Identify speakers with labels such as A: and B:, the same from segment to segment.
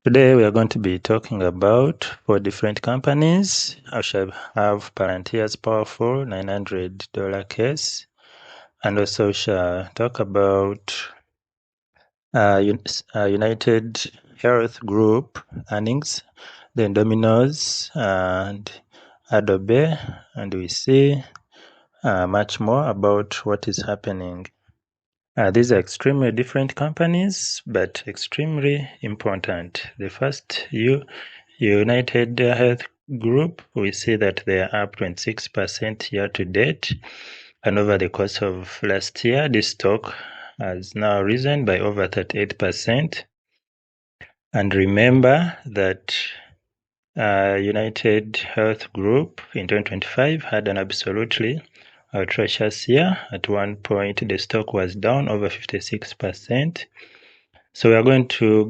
A: Today we are going to be talking about 4 different companies. I shall have Palantir's powerful $900 case, and also shall talk about UnitedHealth Group earnings, then Domino's and Adobe, and we see much more about what is happening. These are extremely different companies, but extremely important. The first, UnitedHealth Group, we see that they are up 26% year to date, and over the course of last year, this stock has now risen by over 38%. And remember that UnitedHealth Group in 2025 had an absolutely atrocious year. At one point, the stock was down over 56%. So we are going to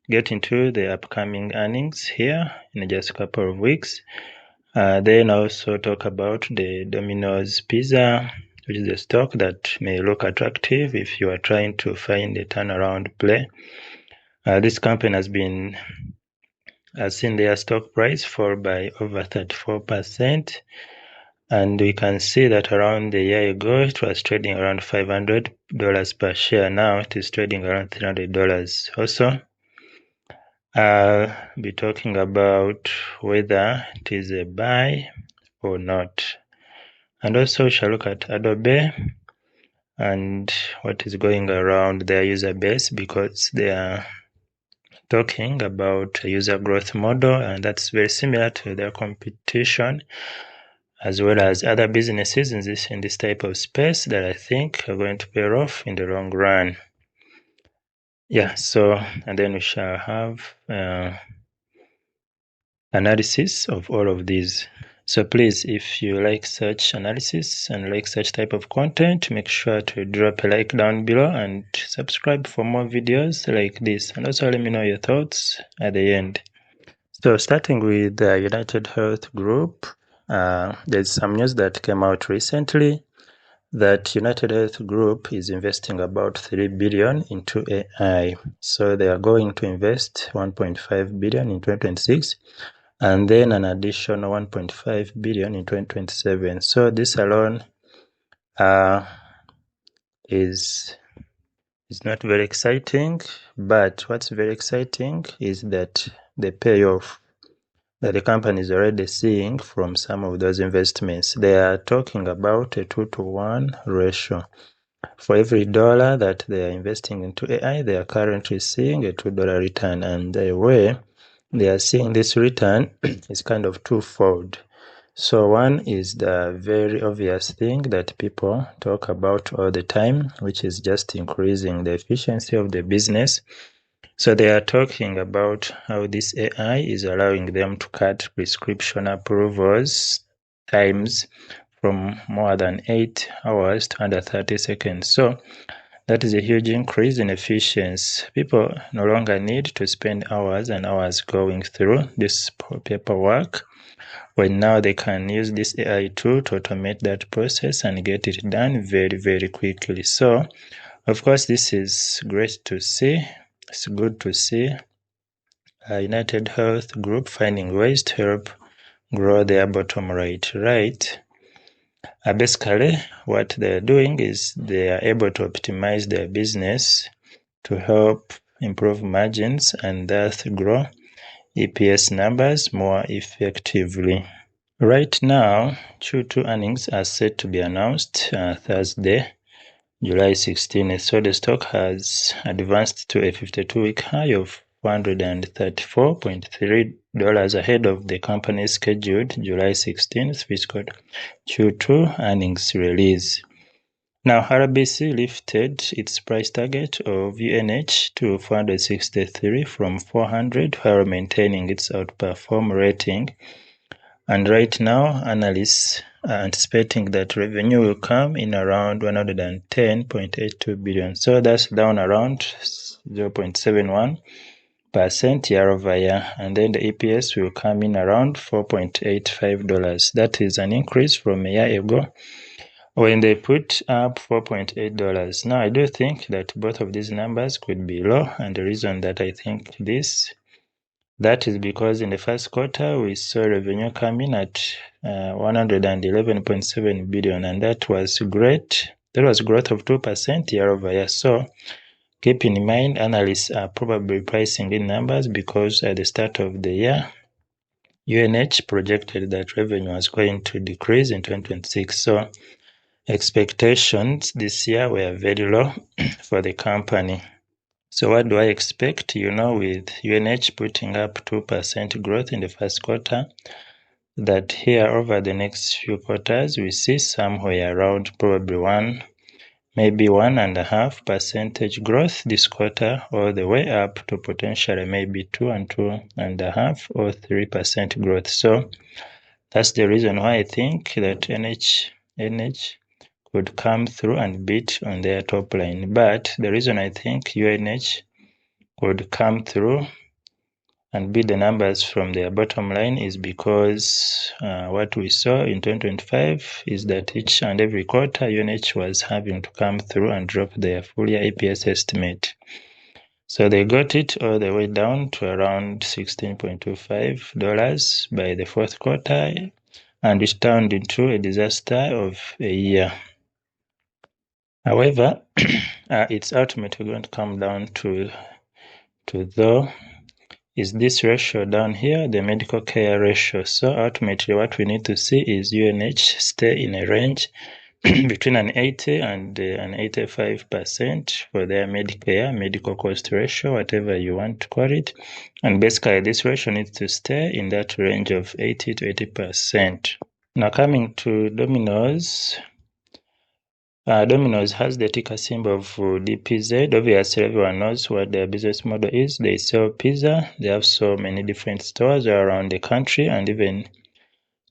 A: get into the upcoming earnings here in just a couple of weeks. Then also talk about the Domino's Pizza, which is a stock that may look attractive if you are trying to find a turnaround play. This company has seen their stock price fall by over 34%. And we can see that around a year ago, it was trading around $500 per share. Now it is trading around $300. Also, I'll be talking about whether it is a buy or not. And also shall look at Adobe and what is going around their user base, because they are talking about a user growth model, and that's very similar to their competition, as well as other businesses in this type of space that I think are going to pay off in the long run. Yeah, so, and then we shall have analysis of all of these. So please, if you like such analysis and like such type of content, make sure to drop a like down below and subscribe for more videos like this. And also let me know your thoughts at the end. So starting with the UnitedHealth Group, there's some news that came out recently that UnitedHealth Group is investing about $3 billion into AI. So they are going to invest $1.5 billion in 2026, and then an additional $1.5 billion in 2027. So this alone is not very exciting, but what's very exciting is that the payoff that the company is already seeing from some of those investments. They are talking about a 2-to-1 ratio. For every dollar that they are investing into AI, they are currently seeing a $2 return, and the way they are seeing this return is kind of twofold. So one is the very obvious thing that people talk about all the time, which is just increasing the efficiency of the business. So they are talking about how this AI is allowing them to cut prescription approvals times from more than 8 hours to under 30 seconds. So that is a huge increase in efficiency. People no longer need to spend hours and hours going through this paperwork, when now they can use this AI tool to automate that process and get it done very, very quickly. So, of course, this is great to see. It's good to see UnitedHealth Group finding ways to help grow their bottom right. Basically, what they're doing is they are able to optimize their business to help improve margins and thus grow EPS numbers more effectively. Right now, Q2 earnings are set to be announced Thursday, July 16th. So the stock has advanced to a 52-week high of $134.3 ahead of the company's scheduled July 16th fiscal Q2 earnings release. Now, RBC lifted its price target of UNH to 463 from 400 while maintaining its outperform rating. And right now, analysts are anticipating that revenue will come in around 110.82 billion. So that's down around 0.71% year over year. And then the EPS will come in around $4.85. That is an increase from a year ago when they put up $4.8. Now, I do think that both of these numbers could be low, and the reason that I think that is because in the first quarter, we saw revenue coming at 111.7 billion, and that was great. That was growth of 2% year over year. So keep in mind, analysts are probably pricing in numbers because at the start of the year, UNH projected that revenue was going to decrease in 2026. So expectations this year were very low for the company. So what do I expect? With UNH putting up 2% growth in the first quarter, that here over the next few quarters, we see somewhere around probably maybe 1.5% growth this quarter, all the way up to potentially maybe 2 and 2.5 or 3% growth. So that's the reason why I think that NH could come through and beat on their top line. But the reason I think UNH could come through and beat the numbers from their bottom line is because what we saw in 2025 is that each and every quarter UNH was having to come through and drop their full year EPS estimate. So they got it all the way down to around $16.25 by the fourth quarter, and it turned into a disaster of a year. However, it's ultimately going to come down to though, is this ratio down here, the medical care ratio. So ultimately what we need to see is UNH stay in a range between an 80 and an 85% for their Medicare, medical cost ratio, whatever you want to call it. And basically this ratio needs to stay in that range of 80 to 80%. Now coming to Domino's. Domino's has the ticker symbol of DPZ. Obviously, everyone knows what their business model is. They sell pizza. They have so many different stores around the country, and even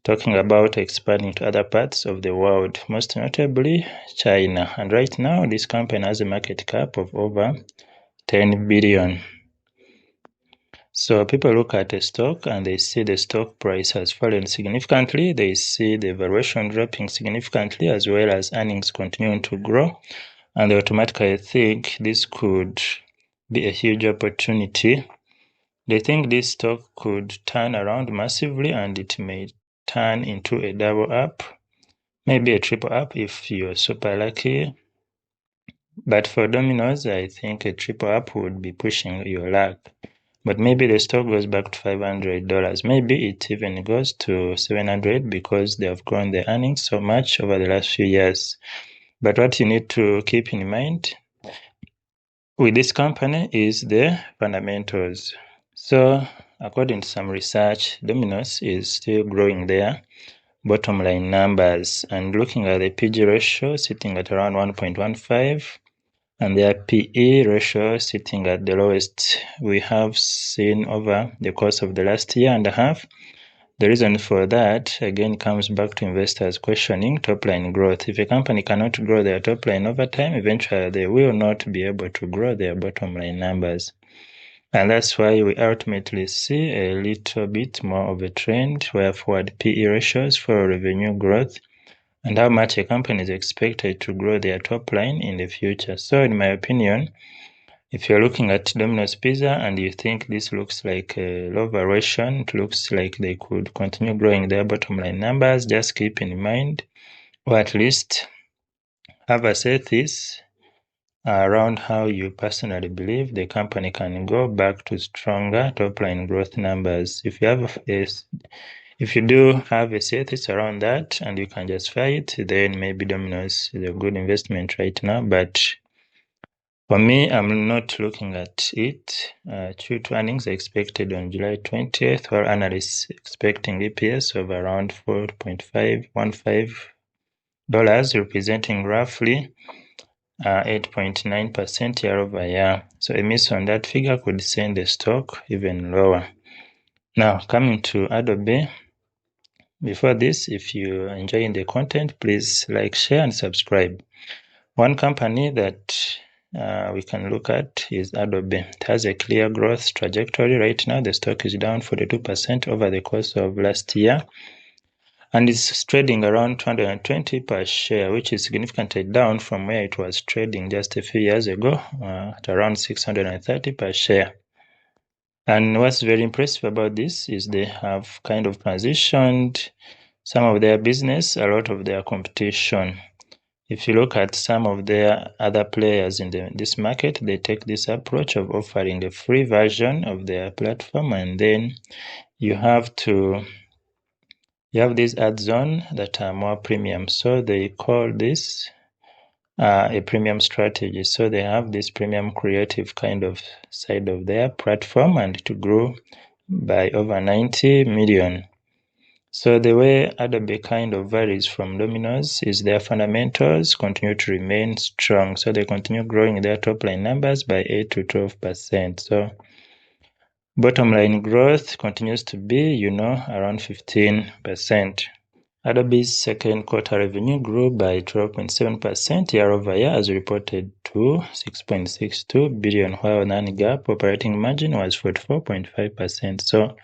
A: talking about expanding to other parts of the world, most notably China. And right now, this company has a market cap of over 10 billion. So people look at the stock and they see the stock price has fallen significantly. They see the valuation dropping significantly, as well as earnings continuing to grow. And they automatically think this could be a huge opportunity. They think this stock could turn around massively, and it may turn into a double up, maybe a triple up if you're super lucky. But for Domino's, I think a triple up would be pushing your luck. But maybe the stock goes back to $500. Maybe it even goes to $700 because they have grown their earnings so much over the last few years. But what you need to keep in mind with this company is the fundamentals. So according to some research, Domino's is still growing their bottom line numbers, and looking at the PG ratio sitting at around 1.15, and their PE ratio sitting at the lowest we have seen over the course of the last year and a half. The reason for that, again, comes back to investors questioning top-line growth. If a company cannot grow their top line over time, eventually they will not be able to grow their bottom-line numbers. And that's why we ultimately see a little bit more of a trend where forward PE ratios for revenue growth and how much a company is expected to grow their top line in the future. So in my opinion, if you're looking at Domino's Pizza and you think this looks like a low valuation, it looks like they could continue growing their bottom line numbers, just keep in mind, or at least have a say this around how you personally believe the company can go back to stronger top line growth numbers. If you do have a thesis around that and you can justify it, then maybe Domino's is a good investment right now. But for me, I'm not looking at it. Q2 earnings are expected on July 20th, while analysts expecting EPS of around $4.515, representing roughly 8.9% year over year. So a miss on that figure could send the stock even lower. Now, coming to Adobe. Before this, if you're enjoying the content, please like, share, and subscribe. One company that we can look at is Adobe. It has a clear growth trajectory. Right now, the stock is down 42% over the course of last year. and it's trading around 220 per share, which is significantly down from where it was trading just a few years ago at around 630 per share. And what's very impressive about this is they have kind of transitioned some of their business, a lot of their competition. If you look at some of their other players in this market, they take this approach of offering a free version of their platform, and then you have these ads on that are more premium. So they call this a premium strategy. So they have this premium creative kind of side of their platform, and to grow by over 90 million. So the way Adobe kind of varies from Domino's is their fundamentals continue to remain strong. So they continue growing their top line numbers by 8 to 12%. So bottom line growth continues to be, around 15%. Adobe's second quarter revenue grew by 12.7% year over year as reported to 6.62 billion, while non-GAAP operating margin was 44.5%. So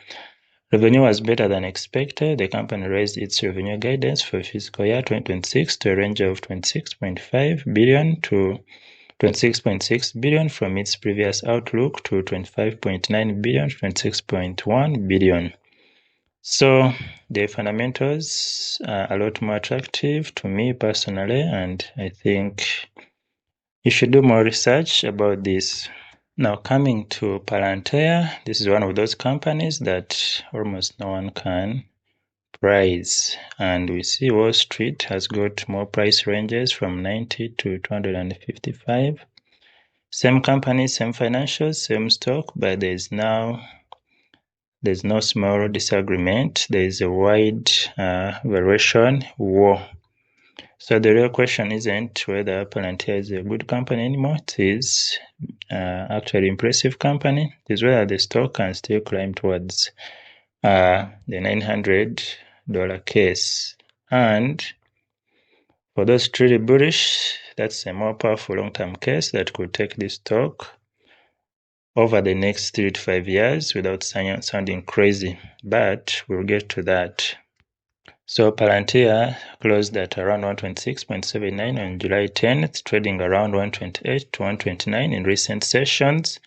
A: revenue was better than expected. The company raised its revenue guidance for fiscal year 2026 to a range of 26.5 billion to 26.6 billion from its previous outlook to 25.9 billion to 26.1 billion. So the fundamentals are a lot more attractive to me personally, and I think you should do more research about this. Now coming to Palantir, this is one of those companies that almost no one can price, and we see Wall Street has got more price ranges from 90 to 255. Same company, same financials, same stock, but there's no small disagreement. There is a wide valuation war. So the real question isn't whether Palantir is a good company anymore. It is actually impressive company. It is whether the stock can still climb towards the $900 case. And for those truly bullish, that's a more powerful long-term case that could take this stock over the next 3 to 5 years without sounding crazy, but we'll get to that. So Palantir closed at around 126.79 on July 10th, trading around 128 to 129 in recent sessions,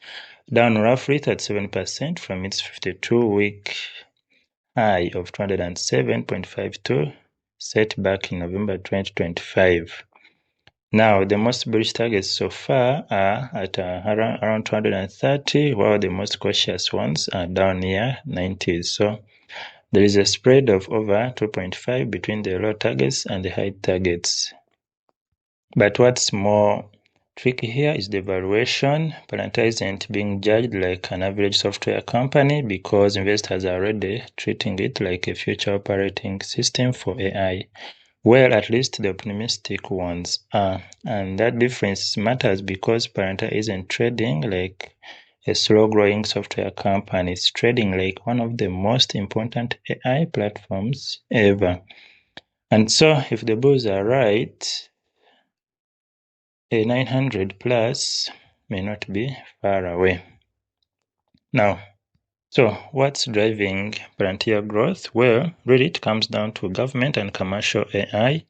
A: down roughly 37% from its 52-week high of 207.52 set back in November 2025. Now, the most bullish targets so far are at around 230, while the most cautious ones are down near 90. So there is a spread of over 2.5 between the low targets and the high targets. But what's more tricky here is the valuation. Palantir isn't being judged like an average software company because investors are already treating it like a future operating system for AI. Well, at least the optimistic ones are. And that difference matters because Palantir isn't trading like a slow-growing software company. It's trading like one of the most important AI platforms ever. And so if the bulls are right, a 900 plus may not be far away. Now, so what's driving Palantir growth? Well, really it comes down to government and commercial AI.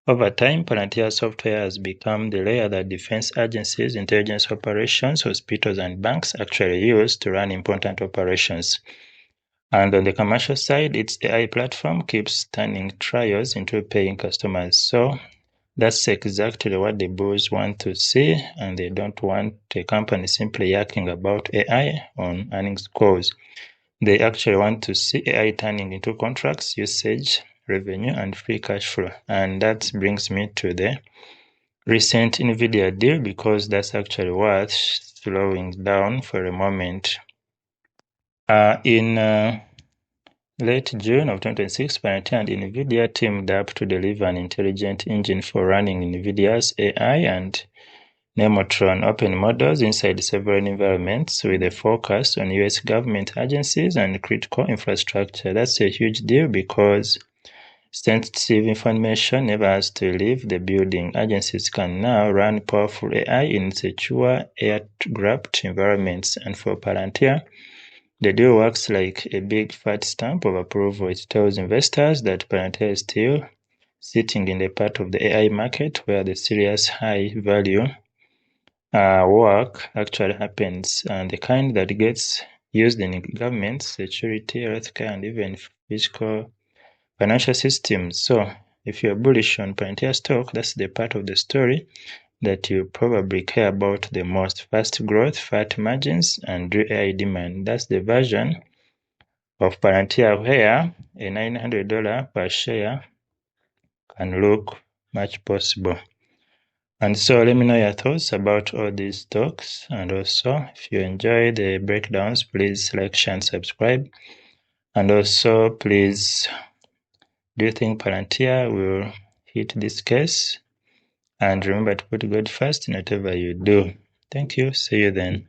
A: Over time, Palantir software has become the layer that defense agencies, intelligence operations, hospitals, and banks actually use to run important operations. And on the commercial side, its AI platform keeps turning trials into paying customers. So that's exactly what the bulls want to see, and they don't want a company simply yakking about AI on earnings calls. They actually want to see AI turning into contracts, usage, revenue, and free cash flow. And that brings me to the recent NVIDIA deal because that's actually worth slowing down for a moment. In late June of 2026, Palantir and NVIDIA teamed up to deliver an intelligent engine for running NVIDIA's AI and Nemotron open models inside several environments with a focus on US government agencies and critical infrastructure. That's a huge deal because sensitive information never has to leave the building. Agencies can now run powerful AI in secure, air-gapped environments. And for Palantir, The deal works like a big fat stamp of approval. It tells investors that Palantir is still sitting in the part of the AI market where the serious high-value work actually happens, and the kind that gets used in government, security, healthcare, and even physical financial systems. So if you're bullish on Palantir stock, that's the part of the story that you probably care about the most. Fast growth, fat margins, and real AI demand. That's the version of Palantir where a $900 per share can look much possible. And so let me know your thoughts about all these stocks. And also, if you enjoy the breakdowns, please like, share, and subscribe. And also, please, do you think Palantir will hit this case? And remember to put God first in whatever you do. Thank you. See you then.